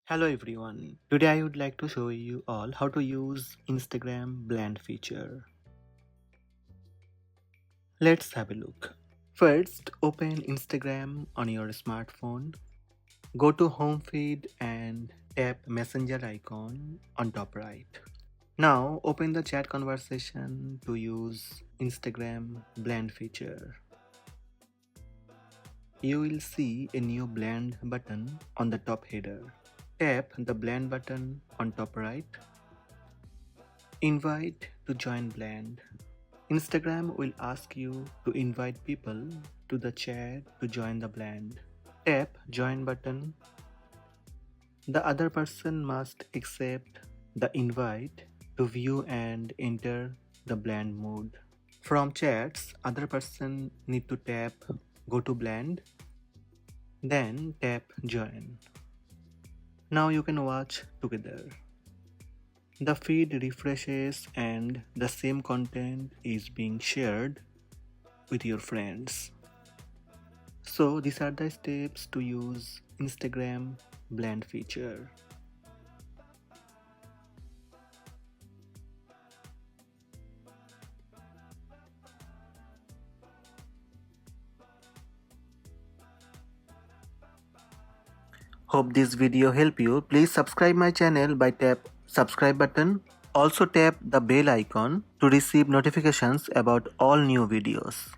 Hello everyone. Today I would like to show you all how to use Instagram blend feature. Let's have a look. First, open Instagram on your smartphone. Go to home feed and tap messenger icon on top right. Now open the chat conversation to use Instagram blend feature. You will see a new blend button on the top header. Tap the blend button on top right. Invite to join blend. Instagram will ask you to invite people to the chat to join the blend. Tap join button. The other person must accept the invite to view and enter the blend mode. From chats, other person need to tap go to blend, then tap join. Now you can watch together. The feed refreshes and the same content is being shared with your friends. So these are the steps to use Instagram blend feature. Hope this video help you. Please subscribe my channel by tap subscribe button. Also tap the bell icon to receive notifications about all new videos.